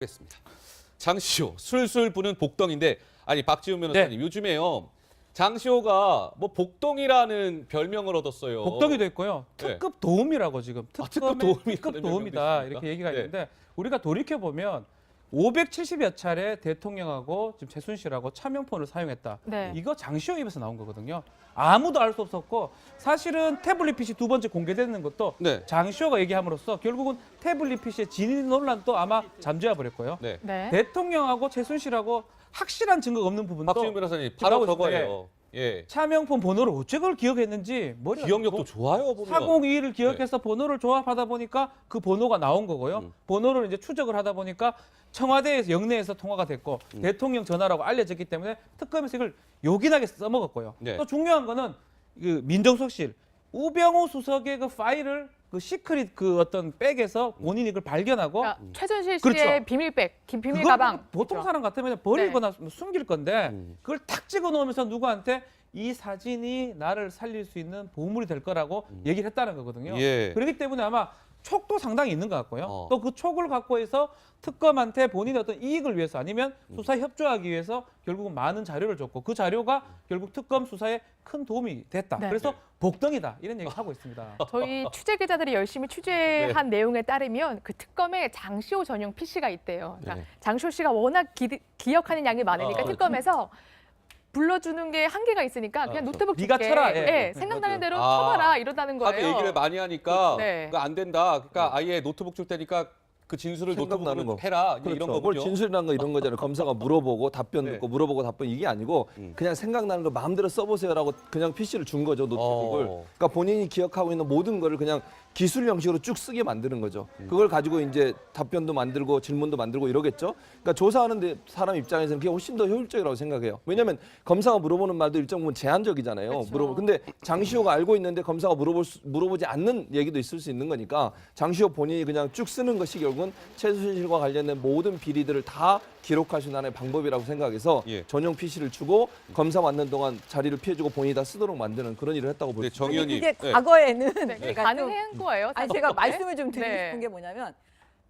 됐습니다. 장시호 술술 부는 복덩인데 아니 박지훈 변호사님 요즘에요. 장시호가 뭐 복덩이라는 별명을 얻었어요. 복덩이도 있고요. 특급 도움이라고 지금 특급 도움이다 이렇게 얘기가 있는데 우리가 돌이켜 보면 570여 차례 대통령하고 지금 최순실하고 차명폰을 사용했다. 네. 이거 장시호 입에서 나온 거거든요. 아무도 알 수 없었고 사실은 태블릿 PC 두 번째 공개되는 것도 네. 장시호가 얘기함으로써 결국은 태블릿 PC의 진위 논란도 아마 잠재워 버릴 거예요. 네. 네. 대통령하고 최순실하고 확실한 증거가 없는 부분도 박지훈 변호사님 바로 나오고 저거예요. 예. 차명폰 번호를 어째 그걸 기억했는지 머리가 기억력도 좋아요 보면. 402를 기억해서 번호를 조합하다 보니까 그 번호가 나온 거고요. 번호를 이제 추적을 하다 보니까 청와대에서 영내에서 통화가 됐고 대통령 전화라고 알려졌기 때문에 특검에서 이걸 요긴하게 써먹었고요. 네. 또 중요한 거는 그 민정수석실 우병우 수석의 그 파일을 그 시크릿 그 어떤 백에서 본인이 그걸 발견하고 그러니까 최순실 씨의 그렇죠. 비밀백, 비밀 그걸 가방. 보통 그렇죠. 사람 같으면 버리거나 숨길 건데 그걸 탁 찍어 놓으면서 누구한테 이 사진이 나를 살릴 수 있는 보물이 될 거라고 얘기를 했다는 거거든요. 예. 그렇기 때문에 아마 촉도 상당히 있는 것 같고요. 어. 또 그 촉을 갖고 해서 특검한테 본인의 어떤 이익을 위해서 아니면 수사에 협조하기 위해서 결국은 많은 자료를 줬고 그 자료가 결국 특검 수사에 큰 도움이 됐다. 네. 그래서 복덩이다 이런 얘기를 하고 있습니다. 저희 취재 기자들이 열심히 취재한 내용에 따르면 그 특검에 장시호 전용 PC가 있대요. 그러니까 네. 장시호 씨가 워낙 기억하는 양이 많으니까 특검에서 불러주는 게 한계가 있으니까 그냥 노트북 네가 줄게. 쳐라. 예. 예, 생각나는 대로 아. 쳐봐라 이러다는 하도 거예요. 얘기를 많이 하니까 네. 그거 안 된다. 그러니까 아예 노트북 줄 테니까 그 진술을 생각나는 노트북으로 거. 해라. 그렇죠. 이런 뭘 거군요. 진술이란 거 이런 거잖아요. 검사가 물어보고 답변 네. 듣고 물어보고 답변 이게 아니고 그냥 생각나는 걸 마음대로 써보세요라고 그냥 PC를 준 거죠 노트북을. 그러니까 본인이 기억하고 있는 모든 거를 그냥 기술 형식으로 쭉 쓰게 만드는 거죠. 그걸 가지고 이제 답변도 만들고 질문도 만들고 이러겠죠. 그러니까 조사하는 사람 입장에서는 그게 훨씬 더 효율적이라고 생각해요. 왜냐하면 검사가 물어보는 말도 일정 부분 제한적이잖아요. 그렇죠. 근데 장시호가 알고 있는데 검사가 물어보지 않는 얘기도 있을 수 있는 거니까 장시호 본인이 그냥 쭉 쓰는 것이 결국은 최순실과 관련된 모든 비리들을 다 기록할 수 있는 하나의 방법이라고 생각해서 예. 전용 PC를 주고 검사 맞는 동안 자리를 피해주고 본인이 다 쓰도록 만드는 그런 일을 했다고 볼 네, 수 있습니다. 정 의원님. 그게 네. 과거에는 네, 제가 가능한 거예요. 아니 사실. 제가 말씀을 좀 드리고 네. 싶은 게 뭐냐면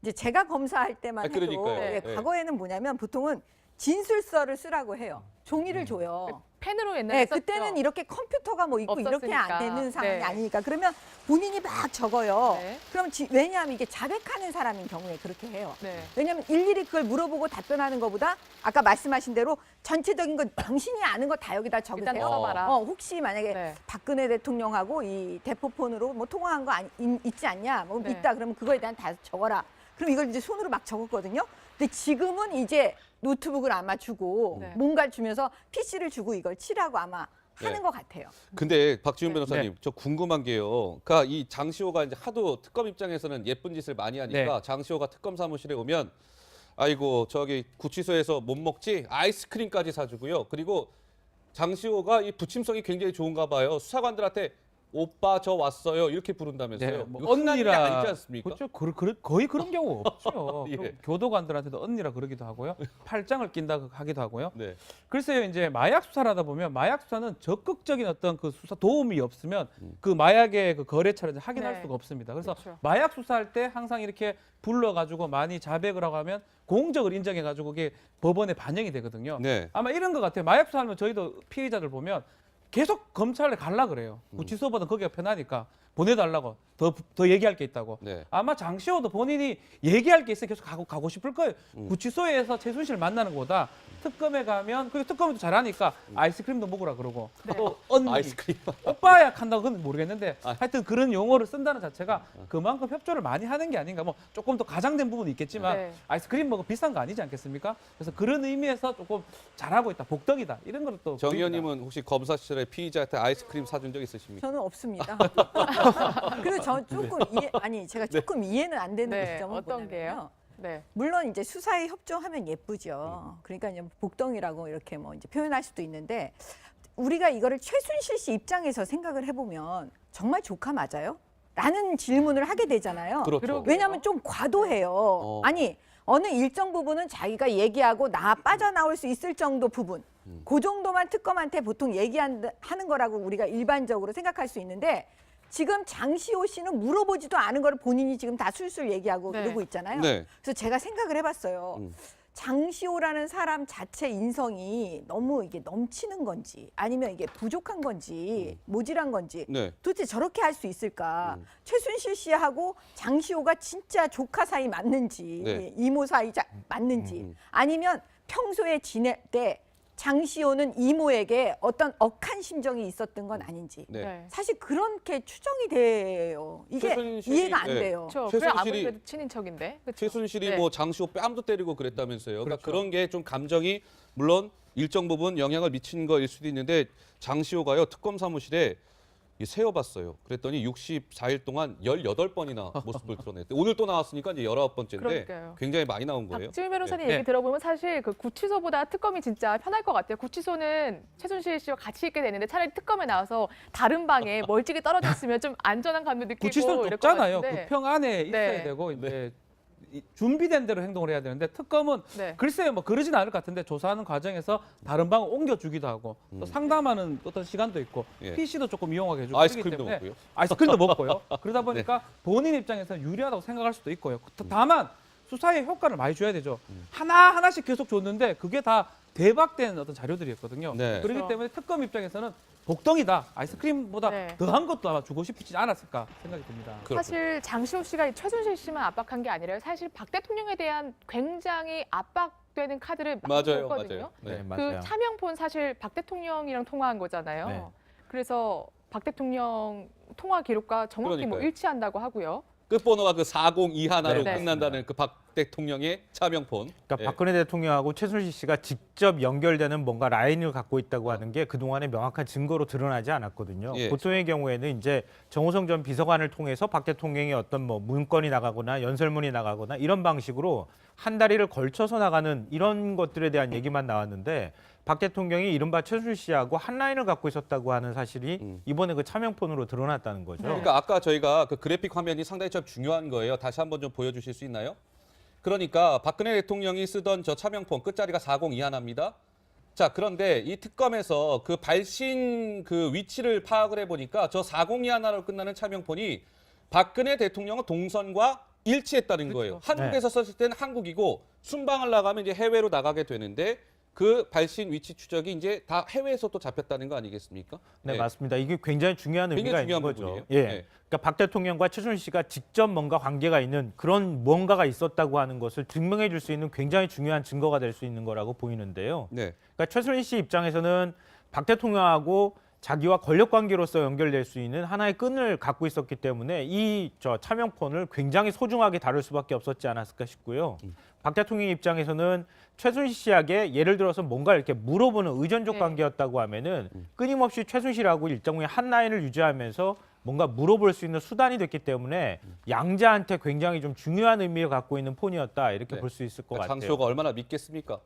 이제 제가 검사할 때만 아, 해도 그러니까요. 예, 네. 과거에는 뭐냐면 보통은 진술서를 쓰라고 해요. 종이를 줘요. 펜으로 옛날에 네, 썼죠. 그때는 이렇게 컴퓨터가 뭐 있고 이렇게 안 없었으니까. 되는 상황이 네. 아니니까 그러면 본인이 막 적어요. 네. 그럼 왜냐하면 이게 자백하는 사람인 경우에 그렇게 해요. 네. 왜냐하면 일일이 그걸 물어보고 답변하는 것보다 아까 말씀하신 대로 전체적인 거 당신이 아는 거 다 여기다 적으세요. 일단 써봐라. 혹시 만약에 네. 박근혜 대통령하고 이 대포폰으로 뭐 통화한 거 있지 않냐? 뭐 네. 있다. 그러면 그거에 대한 다 적어라. 그럼 이걸 이제 손으로 막 적었거든요. 근데 지금은 이제 노트북을 아마 주고 네. 뭔가를 주면서 PC를 주고 이걸 치라고 아마 하는 네. 것 같아요. 근데 박지훈 네. 변호사님, 저 궁금한 게요. 그러니까 이 장시호가 이제 하도 특검 입장에서는 예쁜 짓을 많이 하니까 장시호가 특검 사무실에 오면 아이고 저기 구치소에서 못 먹지 아이스크림까지 사주고요. 그리고 장시호가 이 부침성이 굉장히 좋은가 봐요. 수사관들한테 오빠 저 왔어요 이렇게 부른다면서요. 네, 뭐 이거 흔한 일이 언니라 아니지 않습니까? 그렇죠. 거의 그런 경우 없죠. 예. 그럼 교도관들한테도 언니라 그러기도 하고요. 팔짱을 낀다 하기도 하고요. 네. 글쎄요, 이제 마약 수사를 하다 보면 마약 수사는 적극적인 어떤 그 수사 도움이 없으면 그 마약의 그 거래처를 확인할 네. 수가 없습니다. 그래서 그렇죠. 마약 수사할 때 항상 이렇게 불러가지고 많이 자백을 하고 하면 공적을 인정해가지고 그게 법원에 반영이 되거든요. 네. 아마 이런 것 같아요. 마약 수사하면 저희도 피해자들 보면 계속 검찰에 갈라 그래요. 구치소보다 거기가 편하니까 보내달라고 더 얘기할 게 있다고. 네. 아마 장시호도 본인이 얘기할 게 있어 계속 가고 싶을 거예요. 구치소에서 최순실 만나는 것보다 특검에 가면 그리고 특검도 잘하니까 아이스크림도 먹으라 그러고 또 언니 아이스크림. 오빠야 한다고 그건 모르겠는데 하여튼 그런 용어를 쓴다는 자체가 그만큼 협조를 많이 하는 게 아닌가. 뭐 조금 더 가장된 부분은 있겠지만 네. 아이스크림 먹어 비싼 거 아니지 않겠습니까? 그래서 그런 의미에서 조금 잘하고 있다. 복덕이다. 이런 거를 또 정 보입니다. 의원님은 혹시 검사 시절에 피의자한테 아이스크림 사준 적 있으십니까? 저는 없습니다. 그리고 저 조금 제가 조금 이해는 안 되는 네. 지점은 어떤 뭐냐면요. 게요? 네. 물론 이제 수사에 협조하면 예쁘죠. 그러니까 이제 복덩이라고 이렇게 뭐 이제 표현할 수도 있는데 우리가 이거를 최순실 씨 입장에서 생각을 해보면 정말 조카 맞아요? 라는 질문을 하게 되잖아요. 그렇죠. 왜냐하면 좀 과도해요. 아니 어느 일정 부분은 자기가 얘기하고 빠져나올 수 있을 정도 부분 그 정도만 특검한테 보통 얘기하는 거라고 우리가 일반적으로 생각할 수 있는데 지금 장시호 씨는 물어보지도 않은 거를 본인이 지금 다 술술 얘기하고 네. 그러고 있잖아요. 네. 그래서 제가 생각을 해봤어요. 장시호라는 사람 자체 인성이 너무 이게 넘치는 건지 아니면 이게 부족한 건지 모질한 건지 네. 도대체 저렇게 할 수 있을까? 최순실 씨하고 장시호가 진짜 조카 사이 맞는지 네. 이모 사이 맞는지 아니면 평소에 지낼 때 장시호는 이모에게 어떤 억한 심정이 있었던 건 아닌지 네. 네. 사실 그렇게 추정이 돼요. 이게 최순실이- 이해가 안 네. 돼요. 그렇죠. 그래 최순실이- 아무래도 친인척인데. 그쵸? 최순실이 네. 뭐 장시호 뺨도 때리고 그랬다면서요. 그러니까 그렇죠. 그런 게 좀 감정이 물론 일정 부분 영향을 미치는 거일 수도 있는데 장시호가요 특검 사무실에 세어봤어요. 그랬더니 64일 동안 18번이나 모습을 드러냈대. 오늘 또 나왔으니까 이제 19번째인데 그러니까요. 굉장히 많이 나온 거예요. 박지훈 변호사님 네. 얘기 들어보면 사실 그 구치소보다 특검이 진짜 편할 것 같아요. 구치소는 최순실 씨와 같이 있게 되는데 차라리 특검에 나와서 다른 방에 멀찍이 떨어져 있으면 좀 안전한 감도 느끼고 구치소는 이럴 것 좁잖아요. 같은데. 그 평 안에 있어야 네. 되고 이제 준비된 대로 행동을 해야 되는데 특검은 네. 글쎄요 뭐 그러진 않을 것 같은데 조사하는 과정에서 다른 방을 옮겨주기도 하고 또 상담하는 어떤 시간도 있고 예. PC도 조금 이용하게 해주고 아이스크림도 그러기 때문에 먹고요. 아이스크림도 먹고요. 그러다 보니까 본인 입장에서는 유리하다고 생각할 수도 있고요. 다만 수사에 효과를 많이 줘야 되죠. 하나하나씩 계속 줬는데 그게 다 대박된 어떤 자료들이었거든요. 네. 그렇기 그렇죠. 때문에 특검 입장에서는 복덩이다. 아이스크림보다 네. 더한 것도 아마 주고 싶지 않았을까 생각이 듭니다. 그렇군요. 사실 장시호 씨가 최순실 씨만 압박한 게 아니라요. 사실 박 대통령에 대한 굉장히 압박되는 카드를 많이 맞아요, 줬거든요. 맞아요. 네. 그 차명폰 사실 박 대통령이랑 통화한 거잖아요. 네. 그래서 박 대통령 통화 기록과 정확히 뭐 그러니까요. 일치한다고 하고요. 끝번호가 그 402 하나로 네. 끝난다는 그 박 대통령의 차명폰. 그러니까 예. 박근혜 대통령하고 최순실 씨가 직접 연결되는 뭔가 라인을 갖고 있다고 하는 게 그동안에 명확한 증거로 드러나지 않았거든요. 예. 보통의 경우에는 이제 정호성 전 비서관을 통해서 박 대통령의 어떤 뭐 문건이 나가거나 연설문이 나가거나 이런 방식으로 한 다리를 걸쳐서 나가는 이런 것들에 대한 얘기만 나왔는데 박 대통령이 이른바 최순실 씨하고 한 라인을 갖고 있었다고 하는 사실이 이번에 그 차명폰으로 드러났다는 거죠. 그러니까 아까 저희가 그 그래픽 화면이 상당히 좀 중요한 거예요. 다시 한번 좀 보여주실 수 있나요? 그러니까 박근혜 대통령이 쓰던 저 차명폰 끝자리가 402 하나입니다. 자, 그런데 이 특검에서 그 발신 그 위치를 파악을 해보니까 저 402 하나로 끝나는 차명폰이 박근혜 대통령의 동선과 일치했다는 거예요. 한국에서 썼을 때는 한국이고 순방을 나가면 이제 해외로 나가게 되는데 그 발신 위치 추적이 이제 다 해외에서 또 잡혔다는 거 아니겠습니까? 네, 맞습니다. 이게 굉장히 중요한 의미가 굉장히 있는 중요한 거죠. 부분이에요. 예. 네. 그러니까 박 대통령과 최순실 씨가 직접 뭔가 관계가 있는 그런 무언가가 있었다고 하는 것을 증명해 줄 수 있는 굉장히 중요한 증거가 될 수 있는 거라고 보이는데요. 네. 그러니까 최순실 씨 입장에서는 박 대통령하고 자기와 권력 관계로서 연결될 수 있는 하나의 끈을 갖고 있었기 때문에 이 차명폰을 굉장히 소중하게 다룰 수밖에 없었지 않았을까 싶고요. 박 대통령 입장에서는 최순실 씨에게 예를 들어서 뭔가 이렇게 물어보는 의존적 네. 관계였다고 하면은 끊임없이 최순실하고 일정의 한 라인을 유지하면서 뭔가 물어볼 수 있는 수단이 됐기 때문에 양자한테 굉장히 좀 중요한 의미를 갖고 있는 폰이었다 이렇게 네. 볼 수 있을 것 그러니까 같아요. 장시호가 얼마나 믿겠습니까?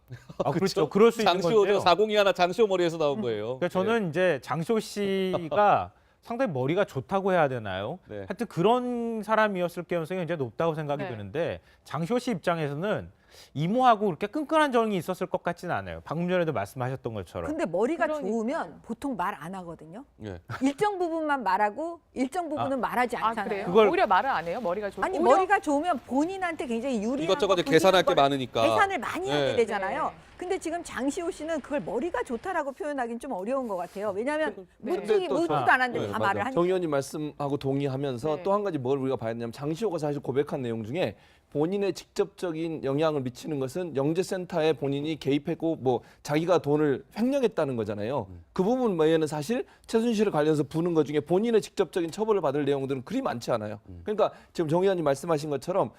아, 그렇죠. 그럴 수 있는 장시호 건데요. 402 하나 장시호 머리에서 나온 거예요. 그러니까 저는 이제 장시호 씨가 상당히 머리가 좋다고 해야 되나요? 네. 하여튼 그런 사람이었을 가능성이 굉장히 높다고 생각이 네. 드는데 장시호 씨 입장에서는 이모하고 그렇게 끈끈한 정이 있었을 것 같지는 않아요. 방금 전에도 말씀하셨던 것처럼. 근데 머리가 그러니까. 좋으면 보통 말 안 하거든요. 예. 일정 부분만 말하고 일정 부분은 말하지 아 않잖아요. 그래요? 그걸- 오히려 말을 안 해요? 머리가 좋고. 아니 오히려 머리가 좋으면 본인한테 굉장히 유리한 이것저것 거, 이제 계산할 게 불리한 걸 많으니까. 계산을 많이 하게 네. 되잖아요. 네. 근데 지금 장시호 씨는 그걸 머리가 좋다라고 표현하기는 좀 어려운 것 같아요. 왜냐하면 네. 묻지도 또 묻지도 않았는데 네, 다 맞아. 말을 하니까. 정 의원님 말씀하고 동의하면서 네. 또 한 가지 뭘 우리가 봐야 되냐면 장시호가 사실 고백한 내용 중에 본인의 직접적인 영향을 미치는 것은 영재센터에 본인이 개입했고 뭐 자기가 돈을 횡령했다는 거잖아요. 그 부분 외에는 사실 최순실을 관련해서 부는 것 중에 본인의 직접적인 처벌을 받을 내용들은 그리 많지 않아요. 그러니까 지금 정 의원님 말씀하신 것처럼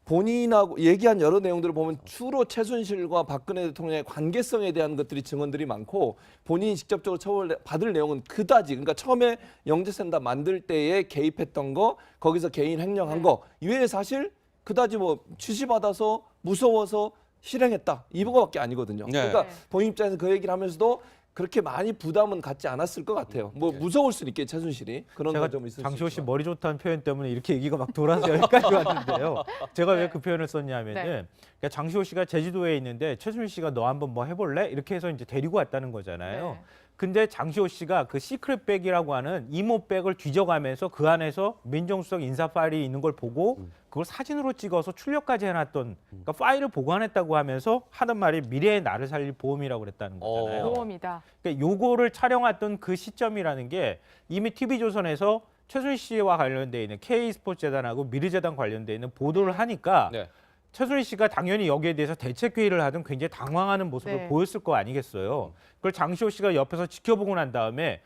본인하고 얘기한 여러 내용들을 보면 주로 최순실과 박근혜 대통령의 관계성에 대한 것들이 증언들이 많고 본인이 직접적으로 처벌받을 내용은 그다지 그러니까 처음에 영재센터 만들 때에 개입했던 거 거기서 개인 횡령한 거 이외에 사실 그다지 뭐 지시받아서 무서워서 실행했다 이거밖에 아니거든요. 네. 그러니까 네. 본인 입장에서 그 얘기를 하면서도 그렇게 많이 부담은 갖지 않았을 것 같아요. 뭐 무서울 수는 있겠 최순실이 그런 제가 점 있을 장시호 수 씨 있지만. 머리 좋다는 표현 때문에 이렇게 얘기가 막 돌아서 여기까지 왔는데요. 제가 왜 네. 그 표현을 썼냐면은 네. 그러니까 장시호 씨가 제주도에 있는데 최순실 씨가 너 한번 뭐 해볼래? 이렇게 해서 이제 데리고 왔다는 거잖아요. 네. 근데 장시호 씨가 그 시크릿백이라고 하는 이모백을 뒤져가면서 그 안에서 민정수석 인사 파일이 있는 걸 보고 그걸 사진으로 찍어서 출력까지 해놨던 그러니까 파일을 보관했다고 하면서 하는 말이 미래의 나를 살릴 보험이라고 그랬다는 거잖아요. 보험이다. 그러니까 요거를 촬영했던 그 시점이라는 게 이미 TV조선에서 최순실 씨와 관련돼 있는 K스포츠재단하고 미르재단 관련돼 있는 보도를 하니까 네. 최순실 씨가 당연히 여기에 대해서 대책회의를 하든 굉장히 당황하는 모습을 네. 보였을 거 아니겠어요. 그걸 장시호 씨가 옆에서 지켜보고 난 다음에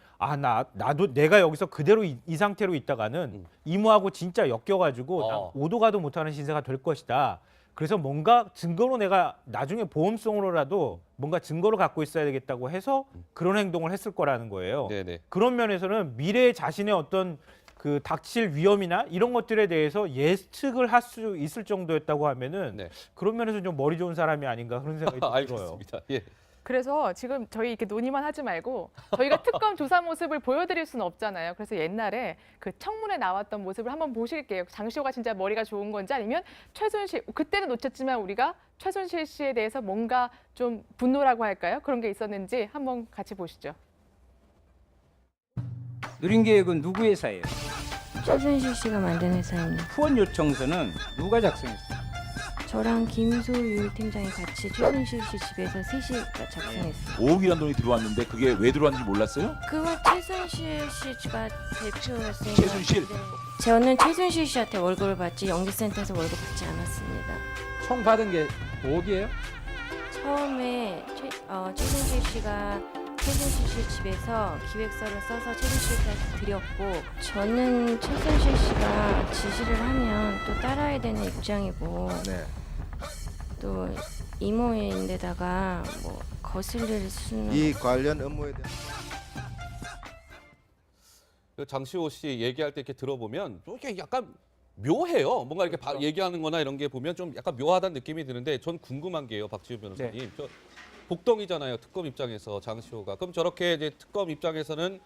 나도 내가 여기서 그대로 이 상태로 있다가는 이모하고 진짜 엮여가지고 난 오도 가도 못하는 신세가 될 것이다. 그래서 뭔가 증거로 내가 나중에 보험성으로라도 뭔가 증거를 갖고 있어야 되겠다고 해서 그런 행동을 했을 거라는 거예요. 네네. 그런 면에서는 미래에 자신의 어떤 그 닥칠 위험이나 이런 것들에 대해서 예측을 할 수 있을 정도였다고 하면은 네. 그런 면에서 좀 머리 좋은 사람이 아닌가 그런 생각이 들어요. 알겠습니다. 예. 그래서 지금 저희 이렇게 논의만 하지 말고 저희가 특검 조사 모습을 보여드릴 수는 없잖아요. 그래서 옛날에 그 청문회 나왔던 모습을 한번 보실게요. 장시호가 진짜 머리가 좋은 건지 아니면 최순실, 그때는 놓쳤지만 우리가 최순실 씨에 대해서 뭔가 좀 분노라고 할까요? 그런 게 있었는지 한번 같이 보시죠. 누린계획은 누구 회사예요? 최순실 씨가 만든 회사입니다. 후원 요청서는 누가 작성했어요? 저랑 김소율 팀장이 같이 최순실 씨 집에서 셋이 작성했어요. 5억이라는 돈이 들어왔는데 그게 왜 들어왔는지 몰랐어요? 그건 최순실 씨가 대표였으니까. 최순실? 네. 저는 최순실 씨한테 월급을 받지 영기센터에서 월급 받지 않았습니다. 총 받은 게 5억이에요? 처음에 최순실 씨가 최순실 씨 집에서 기획서를 써서 최순실 씨한테 드렸고, 저는 최순실 씨가 지시를 하면 또 따라야 되는 입장이고, 또 이모인데다가 뭐 거슬릴 수는 이 관련 업무에 대한 장시호 씨 얘기할 때 이렇게 들어보면 좀 이렇게 약간 묘해요. 뭔가 이렇게 얘기하는 거나 이런 게 보면 좀 약간 묘하다는 느낌이 드는데 전 궁금한 게요. 박지훈 변호사님. 저 복덩이잖아요. 특검 입장에서 장시호가. 그럼 저렇게 이제 특검 입장에서는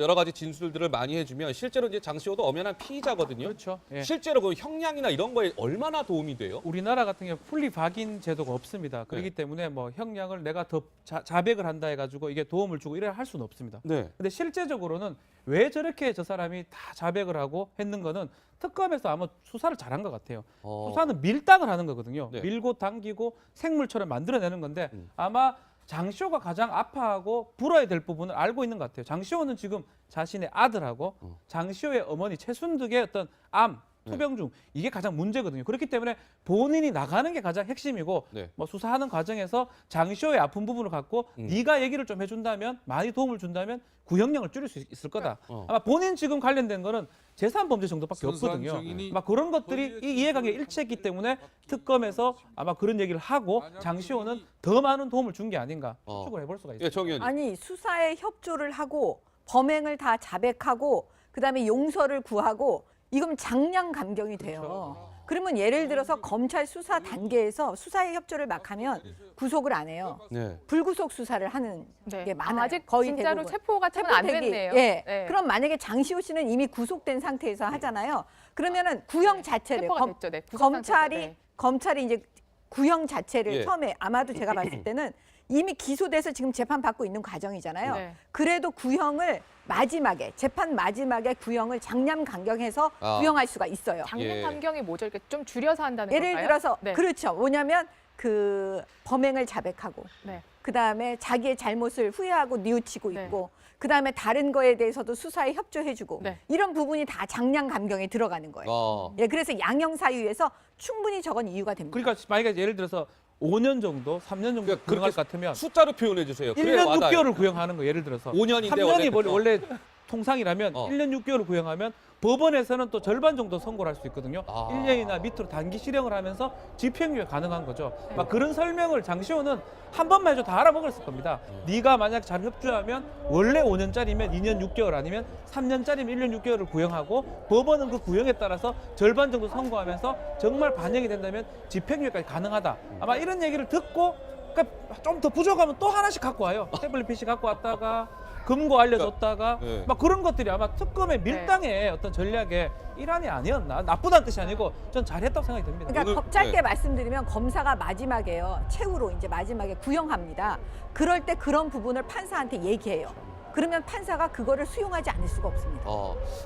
여러 가지 진술들을 많이 해주면 실제로 이제 장시호도 엄연한 피의자거든요. 그렇죠. 예. 실제로 그 형량이나 이런 거에 얼마나 도움이 돼요? 우리나라 같은 경우 풀리 박인 제도가 없습니다. 그렇기 때문에 뭐 형량을 내가 더 자백을 한다 해가지고 이게 도움을 주고 이래 할 수는 없습니다. 네. 근데 실제적으로는 왜 저렇게 저 사람이 다 자백을 하고 했는 거는 특검에서 아마 수사를 잘한 것 같아요. 수사는 밀당을 하는 거거든요. 네. 밀고 당기고 생물처럼 만들어내는 건데 아마 장시호가 가장 아파하고 불어야 될 부분을 알고 있는 것 같아요. 장시호는 지금 자신의 아들하고 장시호의 어머니 최순득의 어떤 암, 투병중 이게 가장 문제거든요. 그렇기 때문에 본인이 나가는 게 가장 핵심이고 네. 뭐 수사하는 과정에서 장시호의 아픈 부분을 갖고 네가 얘기를 좀 해준다면 많이 도움을 준다면 구형량을 줄일 수 있을 거다. 아마 본인 지금 관련된 거는 재산범죄 정도밖에 없거든요. 아마 그런 것들이 이 이해관계에 일치했기 때문에 특검에서 아마 그런 얘기를 하고 장시호는 더 많은 도움을 준 게 아닌가 추측을 해볼 수가 있습니다. 예, 정 의원님. 아니 수사에 협조를 하고 범행을 다 자백하고 그다음에 용서를 구하고 이건 장량 감경이 돼요. 그러면 예를 들어서 검찰 수사 단계에서 수사에 협조를 막 하면 구속을 안 해요. 네. 불구속 수사를 하는 네. 게 많아요. 아직 거의 진짜로 대부분. 체포 같은 건 안 체포 대기. 됐네요. 예. 네. 그럼 만약에 장시호 씨는 이미 구속된 상태에서 하잖아요. 그러면은 구형 자체를 체포가 됐죠. 네. 구속 상태에서, 네. 검찰이 이제 구형 자체를 예. 처음에 아마도 제가 봤을 때는 이미 기소돼서 지금 재판 받고 있는 과정이잖아요. 네. 그래도 구형을 마지막에 재판 마지막에 구형을 장량 감경해서 아. 구형할 수가 있어요. 장량 예. 감경이 뭐죠? 이렇게 좀 줄여서 한다는 예를 건가요? 들어서 네. 그렇죠. 뭐냐면 그 범행을 자백하고 네. 그다음에 자기의 잘못을 후회하고 뉘우치고 네. 있고 그다음에 다른 거에 대해서도 수사에 협조해주고 네. 이런 부분이 다 장량 감경에 들어가는 거예요. 예, 그래서 양형 사유에서 충분히 저건 이유가 됩니다. 그러니까 만약에 예를 들어서 5년 정도, 3년 정도 그러니까 구형할 그렇게 것 같으면 숫자로 표현해 주세요. 그래 1년 와닿아요. 6개월을 구형하는 거 예를 들어서 5년인데 3년이 원래 통상이라면 어. 1년 6개월을 구형하면 법원에서는 또 절반 정도 선고를 할 수 있거든요. 아. 1년이나 밑으로 단기 실형을 하면서 집행유예 가능한 거죠. 막 그런 설명을 장시호는 한 번만 해도 다 알아먹었을 겁니다. 네가 만약 잘 협조하면 원래 5년짜리면 2년 6개월 아니면 3년짜리면 1년 6개월을 구형하고 법원은 그 구형에 따라서 절반 정도 선고하면서 정말 반영이 된다면 집행유예까지 가능하다. 아마 이런 얘기를 듣고 그러니까 좀 더 부족하면 또 하나씩 갖고 와요. 태블릿 PC 갖고 왔다가 금고 알려줬다가 네. 막 그런 것들이 아마 특검의 밀당의 어떤 전략의 일환이 아니었나. 나쁘다는 뜻이 아니고 전 잘했다고 생각이 듭니다. 그러니까 오늘- 짧게 네. 말씀드리면 검사가 마지막에요. 최후로 이제 마지막에 구형합니다. 그럴 때 그런 부분을 판사한테 얘기해요. 그러면 판사가 그거를 수용하지 않을 수가 없습니다.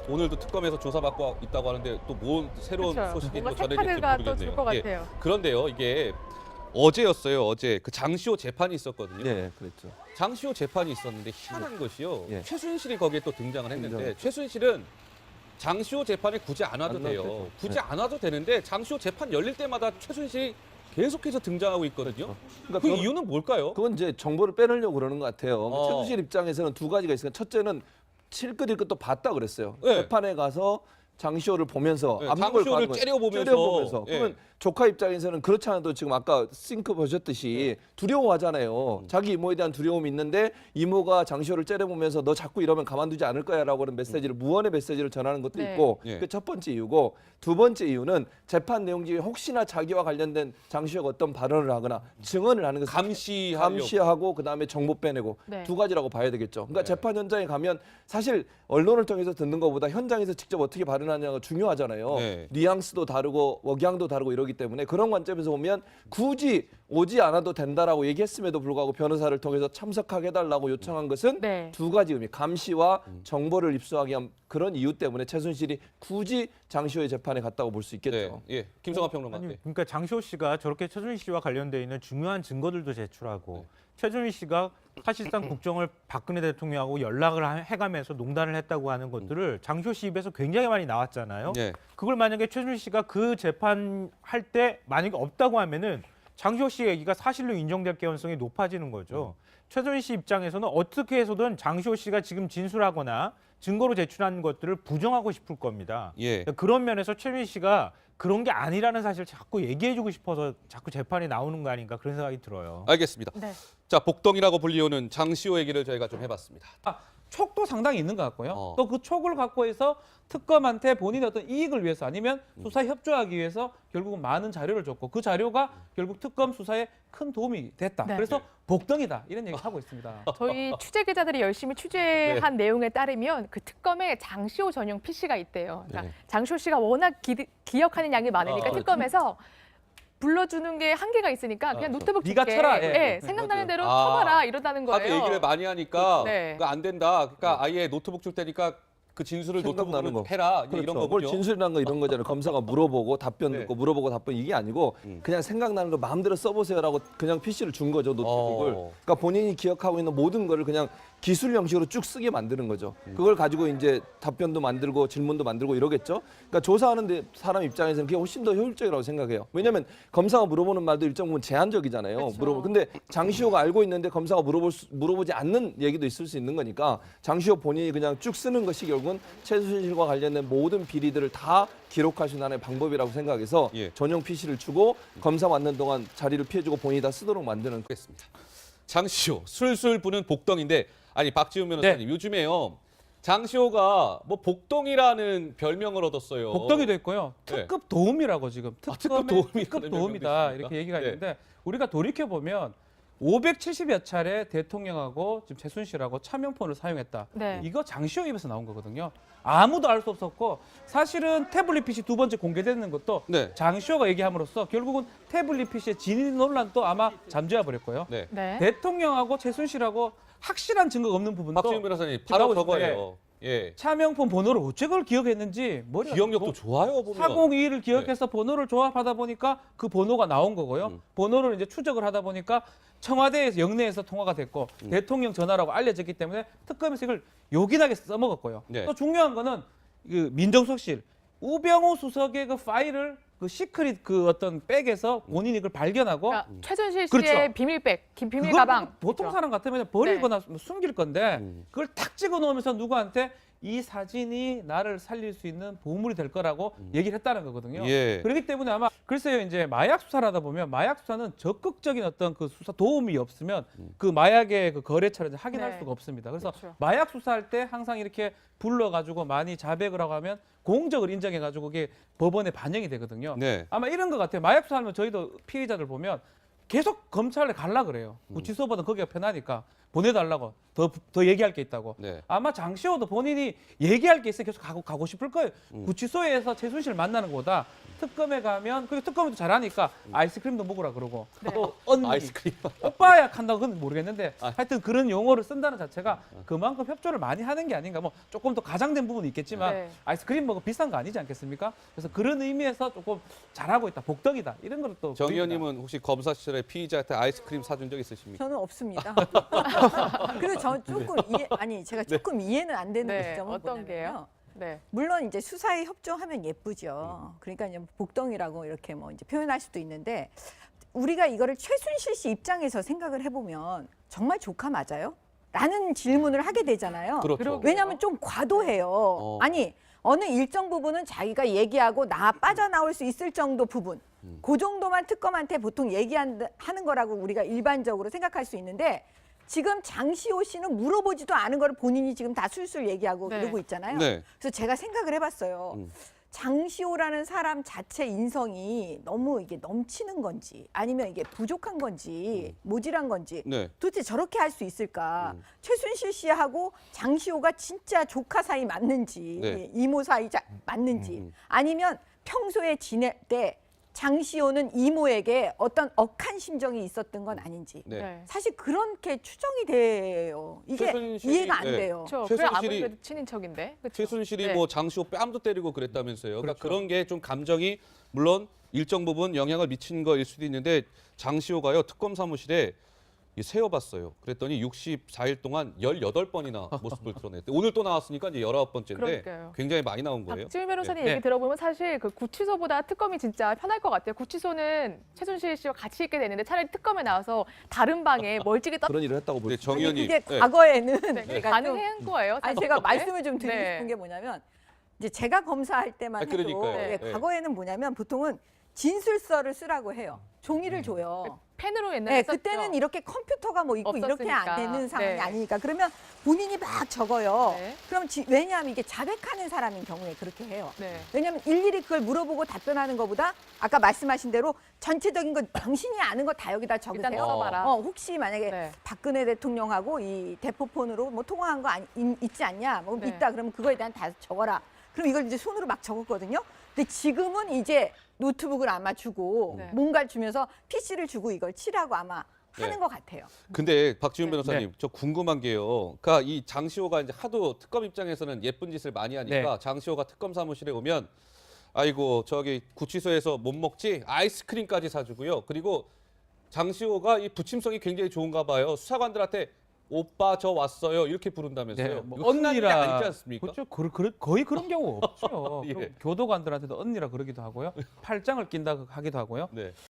오늘도 특검에서 조사받고 있다고 하는데 또 뭐 새로운 그렇죠. 소식이 또 뭔가 전해질지 색깔을 또 모르겠네요. 줄 것 예. 같아요. 그런데요, 이게 어제였어요. 어제 그 장시호 재판이 있었거든요. 네, 그랬죠. 장시호 재판이 있었는데 희한한 것이요. 예. 최순실이 거기에 또 등장을 했는데 등장했죠. 최순실은 장시호 재판에 굳이 안 와도 안 돼요. 와도 되죠. 굳이 네. 안 와도 되는데 장시호 재판 열릴 때마다 최순실이 계속해서 등장하고 있거든요. 그러니까 그 그건- 이유는 뭘까요? 그건 이제 정보를 빼내려고 그러는 것 같아요. 어. 최순실 입장에서는 두 가지가 있으니까 첫째는 실끝 일끝 또 봤다 그랬어요. 네. 재판에 가서 장시호를 보면서 네, 압력을 장시호를 가하는 째려보면서. 째려보면서. 예. 그러면 조카 입장에서는 그렇지 않아도 지금 아까 싱크 보셨듯이 두려워하잖아요. 자기 이모에 대한 두려움이 있는데 이모가 장시호를 째려보면서 너 자꾸 이러면 가만두지 않을 거야라고 하는 메시지를 무언의 메시지를 전하는 것도 네. 있고 예. 그 첫 번째 이유고 두 번째 이유는 재판 내용 중에 혹시나 자기와 관련된 장시호가 어떤 발언을 하거나 증언을 하는 것을 감시하고 그다음에 정보 빼내고 네. 두 가지라고 봐야 되겠죠. 그러니까 네. 재판 현장에 가면 사실 언론을 통해서 듣는 것보다 현장에서 직접 어떻게 발언하냐가 중요하잖아요. 네. 뉘앙스도 다르고 억양도 다르고 이러기 때문에 그런 관점에서 보면 굳이 오지 않아도 된다라고 얘기했음에도 불구하고 변호사를 통해서 참석하게 해달라고 요청한 것은 네. 두 가지 의미, 감시와 정보를 입수하기 위한 그런 이유 때문에 최순실이 굳이 장시호의 재판에 갔다고 볼 수 네. 있겠죠. 예. 김성환 평론가. 아니, 네. 그러니까 장시호 씨가 저렇게 최준실 씨와 관련돼 있는 중요한 증거들도 제출하고 최준실 씨가 사실상 국정을 박근혜 대통령하고 연락을 해가면서 농단을 했다고 하는 것들을 장시호 씨 입에서 굉장히 많이 나왔잖아요. 네. 그걸 만약에 최준실 씨가 그 재판할 때 만약에 없다고 하면은 장시호 씨 얘기가 사실로 인정될 가능성이 높아지는 거죠. 최준실 씨 입장에서는 어떻게 해서든 장시호 씨가 지금 진술하거나 증거로 제출한 것들을 부정하고 싶을 겁니다. 예. 그런 면에서 최준실 씨가 그런 게 아니라는 사실을 자꾸 얘기해주고 싶어서 자꾸 재판에 나오는 거 아닌가 그런 생각이 들어요. 알겠습니다. 네. 자, 복덩이라고 불리우는 장시호 얘기를 저희가 좀 해봤습니다. 촉도 상당히 있는 것 같고요. 어. 또 그 촉을 갖고 해서 특검한테 본인의 어떤 이익을 위해서 아니면 수사 협조하기 위해서 결국은 많은 자료를 줬고 그 자료가 결국 특검 수사에 큰 도움이 됐다. 네. 그래서 복덩이다 이런 얘기 하고 있습니다. 저희 취재 기자들이 열심히 취재한 내용에 따르면 그 특검에 장시호 전용 PC가 있대요. 그러니까 네. 장시호 씨가 워낙 기억하는 양이 많으니까 아, 특검에서 불러주는 게 한계가 있으니까 그냥 노트북 네가 줄게. 쳐라, 예. 예, 생각나는 대로 아, 쳐봐라 이러다는 거예요. 하도 얘기를 많이 하니까 네. 그거 안 된다. 그러니까 아예 노트북 줄 테니까 그 진술을 생각나는 노트북으로 거. 해라. 이제 이런 그렇죠. 뭘 거군요. 진술이란 거 이런 거잖아요. 검사가 물어보고 답변 네. 듣고 물어보고 답변 이게 아니고 그냥 생각나는 거 마음대로 써보세요라고 그냥 PC를 준 거죠 노트북을. 그러니까 본인이 기억하고 있는 모든 거를 그냥 기술 형식으로 쭉 쓰게 만드는 거죠. 그걸 가지고 이제 답변도 만들고 질문도 만들고 이러겠죠. 그러니까 조사하는 사람 입장에서는 그게 훨씬 더 효율적이라고 생각해요. 왜냐하면 검사가 물어보는 말도 일정 부분 제한적이잖아요. 그렇죠. 근데 장시호가 알고 있는데 검사가 물어보지 않는 얘기도 있을 수 있는 거니까 장시호 본인이 그냥 쭉 쓰는 것이 결국은 최순실과 관련된 모든 비리들을 다 기록할 수 있는 하나의 방법이라고 생각해서 예. 전용 PC를 주고 검사 맞는 동안 자리를 피해주고 본인이 다 쓰도록 만드는 그렇습니다. 장시호 술술 부는 복덩인데 아니 박지훈 변호사님 요즘에요. 장시호가 뭐 복덩이라는 별명을 얻었어요. 복덩이도 있고요. 네. 특급 도움이라고 지금 특급 특검의 도움이라는 특급 명명도 도움이다 있습니까? 이렇게 얘기가 네. 있는데 우리가 돌이켜 보면 570여 차례 대통령하고 지금 최순실하고 차명폰을 사용했다. 네. 이거 장시호 입에서 나온 거거든요. 아무도 알 수 없었고 사실은 태블릿 PC 두 번째 공개되는 것도 네. 장시호가 얘기함으로써 결국은 태블릿 PC의 진위 논란도 아마 잠재워 버릴 거예요. 네. 네. 대통령하고 최순실하고 확실한 증거가 없는 부분도 박지훈 변호사님 바로 나오고 저거예요. 예. 차명폰 번호를 어째 그걸 기억했는지 머리가 기억력도 뭐 좋아요 보면. 402를 기억해서 번호를 조합하다 보니까 그 번호가 나온 거고요. 번호를 이제 추적을 하다 보니까 청와대에서 영내에서 통화가 됐고 대통령 전화라고 알려졌기 때문에 특검에서 이걸 요긴하게 써먹었고요. 네. 또 중요한 거는 그 민정수석실 우병우 수석의 그 파일을 그 시크릿 그 어떤 백에서 본인이 그걸 발견하고 그러니까 최순실 씨의 그렇죠. 비밀백, 비밀 그거 가방. 보통 그렇죠? 사람 같으면 버리거나 뭐 숨길 건데 그걸 탁 찍어 놓으면서 누구한테 이 사진이 나를 살릴 수 있는 보물이 될 거라고 얘기를 했다는 거거든요. 예. 그렇기 때문에 아마 글쎄요 이제 마약 수사를 하다 보면 마약 수사는 적극적인 어떤 그 수사 도움이 없으면 그 마약의 그 거래처를 확인할 네. 수가 없습니다. 그래서 그렇죠. 마약 수사할 때 항상 이렇게 불러가지고 많이 자백을 하고 하면 공적을 인정해가지고 그게 법원에 반영이 되거든요. 네. 아마 이런 것 같아요. 마약 수사하면 저희도 피해자들 보면 계속 검찰에 갈라 그래요. 구치소보다 거기가 편하니까. 보내달라고 더 얘기할 게 있다고. 네. 아마 장시호도 본인이 얘기할 게 있어 계속 가고 싶을 거예요. 구치소에서 최순실 만나는 것보다 특검에 가면 그리고 특검도 잘하니까 아이스크림도 먹으라 그러고 또 언니 아이스크림. 오빠야 한다고 그건 모르겠는데 하여튼 그런 용어를 쓴다는 자체가 그만큼 협조를 많이 하는 게 아닌가. 뭐 조금 더 가장된 부분은 있겠지만 네. 아이스크림 먹어 비싼 거 아니지 않겠습니까? 그래서 그런 의미에서 조금 잘하고 있다. 복덕이다. 이런 걸 또 정 보입니다. 의원님은 혹시 검사 시절에 피의자한테 아이스크림 사준 적 있으십니까? 저는 없습니다. 그리고 저 조금 제가 조금 이해는 안 되는 네, 지점은 어떤 게요? 뭐냐면요. 네. 물론 이제 수사에 협조하면 예쁘죠. 그러니까 이제 복덩이라고 이렇게 뭐 이제 표현할 수도 있는데 우리가 이거를 최순실 씨 입장에서 생각을 해보면 정말 조카 맞아요? 라는 질문을 하게 되잖아요. 그렇죠. 왜냐하면 좀 과도해요. 아니 어느 일정 부분은 자기가 얘기하고 빠져나올 수 있을 정도 부분 그 정도만 특검한테 보통 얘기하는 거라고 우리가 일반적으로 생각할 수 있는데 지금 장시호 씨는 물어보지도 않은 걸 본인이 지금 다 술술 얘기하고 네. 이러고 있잖아요. 네. 그래서 제가 생각을 해봤어요. 장시호라는 사람 자체 인성이 너무 이게 넘치는 건지 아니면 이게 부족한 건지 모질한 건지 네. 도대체 저렇게 할 수 있을까? 최순실 씨하고 장시호가 진짜 조카 사이 맞는지 네. 이모 사이 맞는지 아니면 평소에 지낼 때 장시호는 이모에게 어떤 억한 심정이 있었던 건 아닌지 네. 네. 사실 그렇게 추정이 돼요. 이게 최순실이- 이해가 안 네. 돼요. 그렇죠. 그래 최순실이- 아무래도 친인척인데. 그쵸? 최순실이 네. 뭐 장시호 뺨도 때리고 그랬다면서요. 그러니까 그렇죠. 그런 게 좀 감정이 물론 일정 부분 영향을 미친 거일 수도 있는데 장시호가요 특검 사무실에 세어봤어요. 그랬더니 64일 동안 18번이나 모습을 드러냈대. 오늘 또 나왔으니까 이제 19번째인데 그러니까요. 굉장히 많이 나온 거예요. 박지훈 변호사님 네. 얘기 들어보면 사실 그 구치소보다 특검이 진짜 편할 것 같아요. 구치소는 최순실 씨와 같이 있게 되는데 차라리 특검에 나와서 다른 방에 멀찍이 떠 그런 일을 했다고 볼 근데 수 있죠. 정 아니, 의원님 그게 네. 과거에는 네, 제가 가능한 거예요. 아니 사실. 제가 말씀을 좀 드리고 네. 싶은 게 뭐냐면 이제 제가 검사할 때만 아, 그러니까요. 해도 네. 과거에는 뭐냐면 보통은 진술서를 쓰라고 해요. 종이를 줘요. 펜으로 옛날에 네, 썼죠. 그때는 이렇게 컴퓨터가 뭐 있고 이렇게 안 없었으니까. 되는 상황이 네. 아니니까 그러면 본인이 막 적어요. 네. 그럼 왜냐하면 이게 자백하는 사람인 경우에 그렇게 해요. 네. 왜냐하면 일일이 그걸 물어보고 답변하는 것보다 아까 말씀하신 대로 전체적인 거 당신이 아는 거 다 여기다 일단 적으세요. 써봐라. 혹시 만약에 네. 박근혜 대통령하고 이 대포폰으로 뭐 통화한 거 있지 않냐? 뭐 네. 있다. 그러면 그거에 대한 다 적어라. 그럼 이걸 이제 손으로 막 적었거든요. 근데 지금은 이제 노트북을 아마 주고 네. 뭔가를 주면서 PC를 주고 이걸 치라고 아마 하는 네. 것 같아요. 근데 박지훈 네. 변호사님 저 궁금한 게요. 그러니까 이 장시호가 이제 하도 특검 입장에서는 예쁜 짓을 많이 하니까 장시호가 특검 사무실에 오면 아이고 저기 구치소에서 못 먹지 아이스크림까지 사주고요. 그리고 장시호가 이 부침성이 굉장히 좋은가 봐요. 수사관들한테 오빠 저 왔어요 이렇게 부른다면서요. 네, 뭐 이거 흔한 일이 언니라 아니지 않습니까? 그렇죠. 거의 그런 경우 없죠. 예. 교도관들한테도 언니라 그러기도 하고요. 팔짱을 낀다 하기도 하고요. 네.